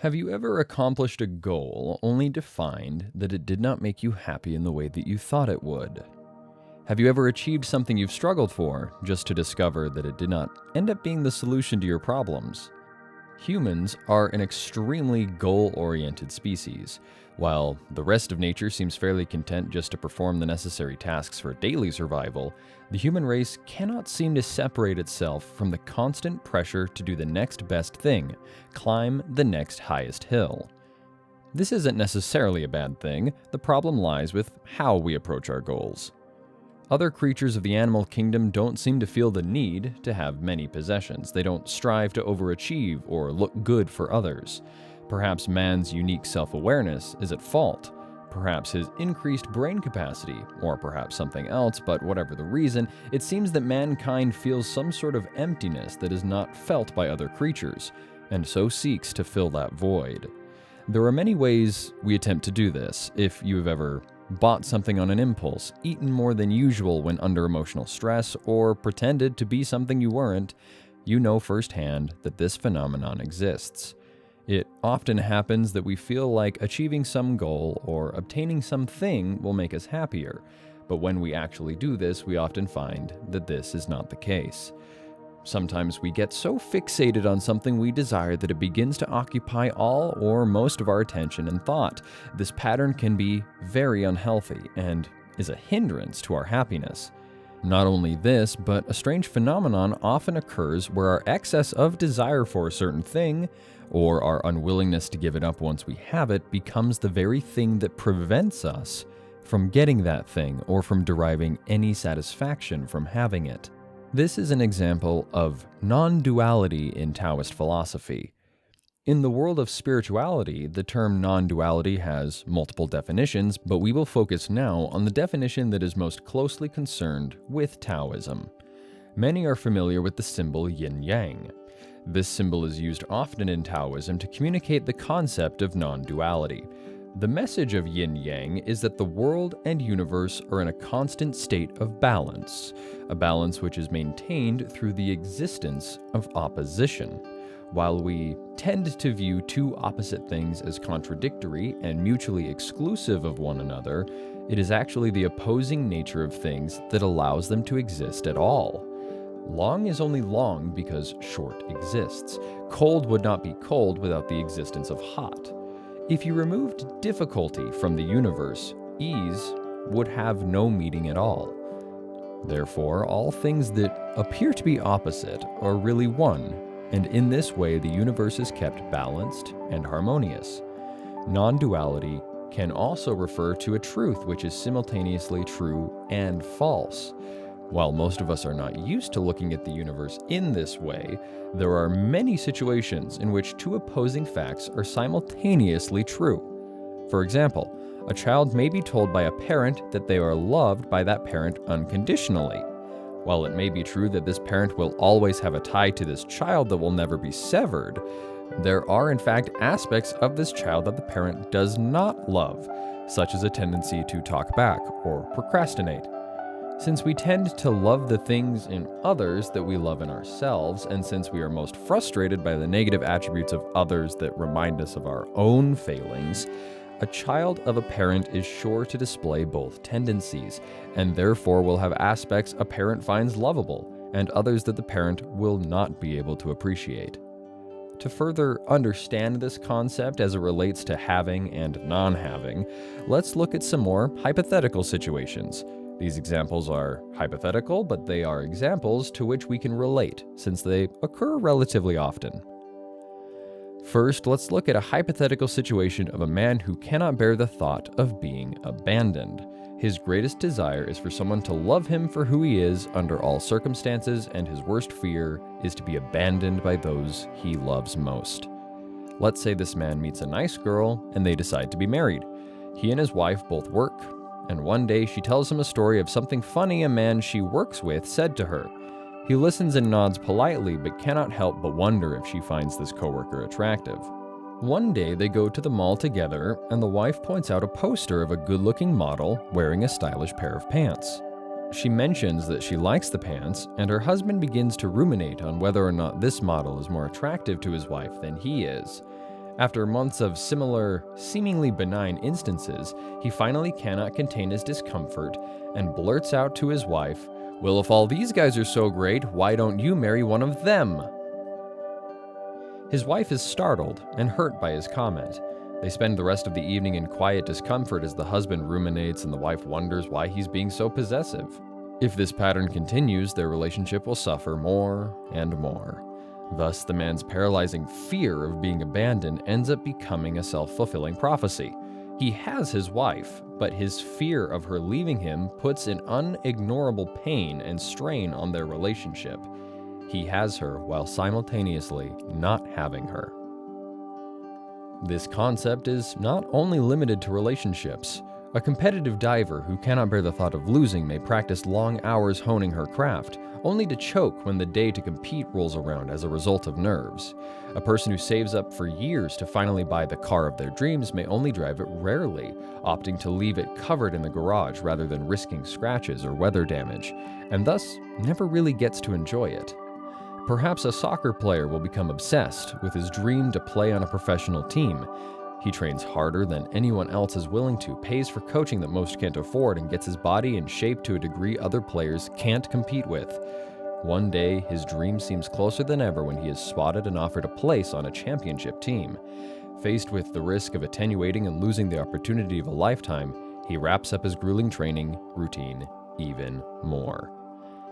Have you ever accomplished a goal only to find that it did not make you happy in the way that you thought it would? Have you ever achieved something you've struggled for just to discover that it did not end up being the solution to your problems? Humans are an extremely goal-oriented species. While the rest of nature seems fairly content just to perform the necessary tasks for daily survival, the human race cannot seem to separate itself from the constant pressure to do the next best thing, climb the next highest hill. This isn't necessarily a bad thing. The problem lies with how we approach our goals. Other creatures of the animal kingdom don't seem to feel the need to have many possessions. They don't strive to overachieve or look good for others. Perhaps man's unique self-awareness is at fault. Perhaps his increased brain capacity, or perhaps something else, but whatever the reason, it seems that mankind feels some sort of emptiness that is not felt by other creatures, and so seeks to fill that void. There are many ways we attempt to do this. If you have ever bought something on an impulse, eaten more than usual when under emotional stress, or pretended to be something you weren't, you know firsthand that this phenomenon exists. It often happens that we feel like achieving some goal or obtaining something will make us happier, but when we actually do this, we often find that this is not the case. Sometimes we get so fixated on something we desire that it begins to occupy all or most of our attention and thought. This pattern can be very unhealthy and is a hindrance to our happiness. Not only this, but a strange phenomenon often occurs where our excess of desire for a certain thing, or our unwillingness to give it up once we have it, becomes the very thing that prevents us from getting that thing or from deriving any satisfaction from having it. This is an example of non-duality in Taoist philosophy. In the world of spirituality, the term non-duality has multiple definitions, but we will focus now on the definition that is most closely concerned with Taoism. Many are familiar with the symbol yin-yang. This symbol is used often in Taoism to communicate the concept of non-duality. The message of yin-yang is that the world and universe are in a constant state of balance, a balance which is maintained through the existence of opposition. While we tend to view two opposite things as contradictory and mutually exclusive of one another, it is actually the opposing nature of things that allows them to exist at all. Long is only long because short exists. Cold would not be cold without the existence of hot. If you removed difficulty from the universe, ease would have no meaning at all. Therefore, all things that appear to be opposite are really one, and in this way the universe is kept balanced and harmonious. Non-duality can also refer to a truth which is simultaneously true and false. While most of us are not used to looking at the universe in this way, there are many situations in which two opposing facts are simultaneously true. For example, a child may be told by a parent that they are loved by that parent unconditionally. While it may be true that this parent will always have a tie to this child that will never be severed, there are in fact aspects of this child that the parent does not love, such as a tendency to talk back or procrastinate. Since we tend to love the things in others that we love in ourselves, and since we are most frustrated by the negative attributes of others that remind us of our own failings, a child of a parent is sure to display both tendencies, and therefore will have aspects a parent finds lovable, and others that the parent will not be able to appreciate. To further understand this concept as it relates to having and non-having, let's look at some more hypothetical situations. These examples are hypothetical, but they are examples to which we can relate, since they occur relatively often. First, let's look at a hypothetical situation of a man who cannot bear the thought of being abandoned. His greatest desire is for someone to love him for who he is under all circumstances, and his worst fear is to be abandoned by those he loves most. Let's say this man meets a nice girl and they decide to be married. He and his wife both work, and one day she tells him a story of something funny a man she works with said to her. He listens and nods politely, but cannot help but wonder if she finds this coworker attractive. One day they go to the mall together, and the wife points out a poster of a good-looking model wearing a stylish pair of pants. She mentions that she likes the pants, and her husband begins to ruminate on whether or not this model is more attractive to his wife than he is. After months of similar, seemingly benign instances, he finally cannot contain his discomfort and blurts out to his wife, "Well, if all these guys are so great, why don't you marry one of them?" His wife is startled and hurt by his comment. They spend the rest of the evening in quiet discomfort as the husband ruminates and the wife wonders why he's being so possessive. If this pattern continues, their relationship will suffer more and more. Thus, the man's paralyzing fear of being abandoned ends up becoming a self-fulfilling prophecy. He has his wife, but his fear of her leaving him puts an unignorable pain and strain on their relationship. He has her while simultaneously not having her. This concept is not only limited to relationships. A competitive diver who cannot bear the thought of losing may practice long hours honing her craft, only to choke when the day to compete rolls around as a result of nerves. A person who saves up for years to finally buy the car of their dreams may only drive it rarely, opting to leave it covered in the garage rather than risking scratches or weather damage, and thus never really gets to enjoy it. Perhaps a soccer player will become obsessed with his dream to play on a professional team. He trains harder than anyone else is willing to, pays for coaching that most can't afford, and gets his body in shape to a degree other players can't compete with. One day, his dream seems closer than ever when he is spotted and offered a place on a championship team. Faced with the risk of attenuating and losing the opportunity of a lifetime, he wraps up his grueling training routine even more.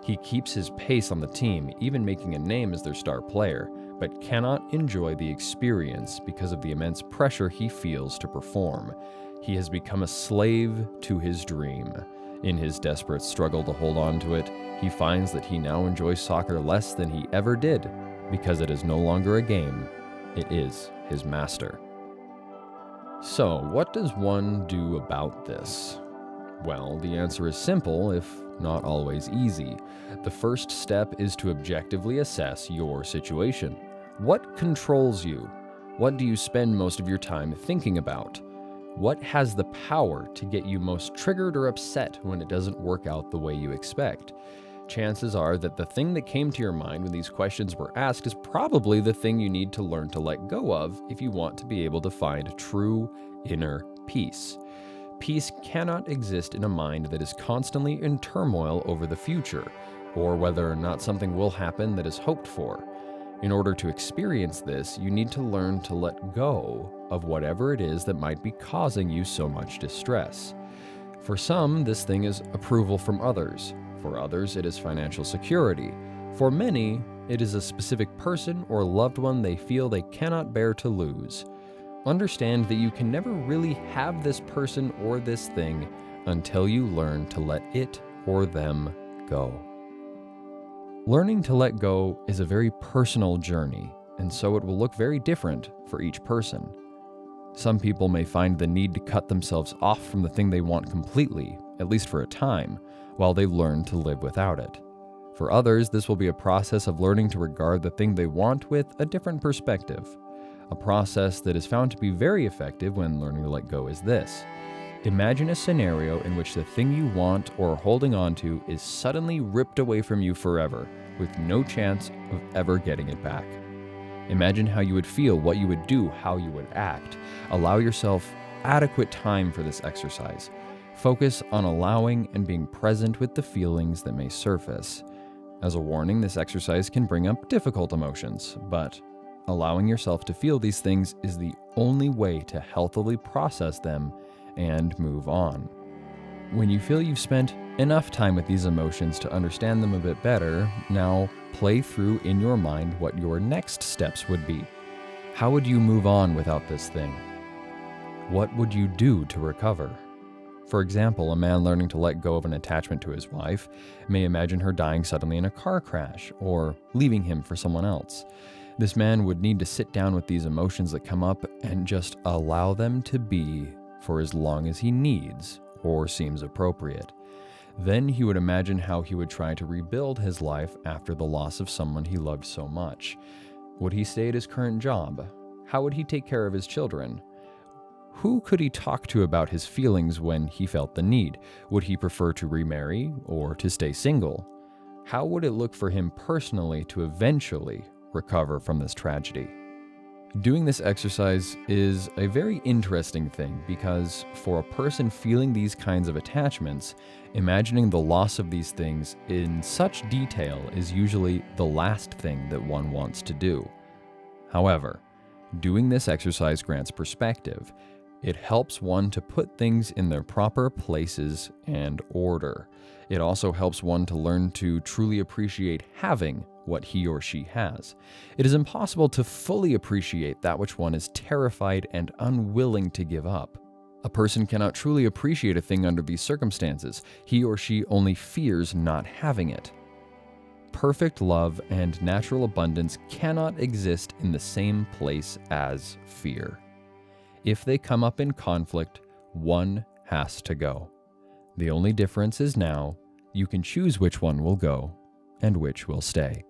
He keeps his pace on the team, even making a name as their star player, but cannot enjoy the experience because of the immense pressure he feels to perform. He has become a slave to his dream. In his desperate struggle to hold on to it, he finds that he now enjoys soccer less than he ever did, because it is no longer a game, it is his master. So, what does one do about this? Well, the answer is simple, if not always easy. The first step is to objectively assess your situation. What controls you? What do you spend most of your time thinking about? What has the power to get you most triggered or upset when it doesn't work out the way you expect? Chances are that the thing that came to your mind when these questions were asked is probably the thing you need to learn to let go of if you want to be able to find true inner peace. Peace cannot exist in a mind that is constantly in turmoil over the future, or whether or not something will happen that is hoped for. In order to experience this, you need to learn to let go of whatever it is that might be causing you so much distress. For some, this thing is approval from others. For others, it is financial security. For many, it is a specific person or loved one they feel they cannot bear to lose. Understand that you can never really have this person or this thing until you learn to let it or them go. Learning to let go is a very personal journey, and so it will look very different for each person. Some people may find the need to cut themselves off from the thing they want completely, at least for a time, while they learn to live without it. For others, this will be a process of learning to regard the thing they want with a different perspective. A process that is found to be very effective when learning to let go is this. Imagine a scenario in which the thing you want or are holding on to is suddenly ripped away from you forever, with no chance of ever getting it back. Imagine how you would feel, what you would do, how you would act. Allow yourself adequate time for this exercise. Focus on allowing and being present with the feelings that may surface. As a warning, this exercise can bring up difficult emotions, but allowing yourself to feel these things is the only way to healthily process them and move on. When you feel you've spent enough time with these emotions to understand them a bit better, now play through in your mind what your next steps would be. How would you move on without this thing? What would you do to recover? For example, a man learning to let go of an attachment to his wife may imagine her dying suddenly in a car crash or leaving him for someone else. This man would need to sit down with these emotions that come up and just allow them to be for as long as he needs or seems appropriate. Then he would imagine how he would try to rebuild his life after the loss of someone he loved so much. Would he stay at his current job? How would he take care of his children? Who could he talk to about his feelings when he felt the need? Would he prefer to remarry or to stay single? How would it look for him personally to eventually recover from this tragedy? Doing this exercise is a very interesting thing because for a person feeling these kinds of attachments, imagining the loss of these things in such detail is usually the last thing that one wants to do. However, doing this exercise grants perspective. It helps one to put things in their proper places and order. It also helps one to learn to truly appreciate having what he or she has. It is impossible to fully appreciate that which one is terrified and unwilling to give up. A person cannot truly appreciate a thing under these circumstances. He or she only fears not having it. Perfect love and natural abundance cannot exist in the same place as fear. If they come up in conflict, one has to go. The only difference is now you can choose which one will go and which will stay.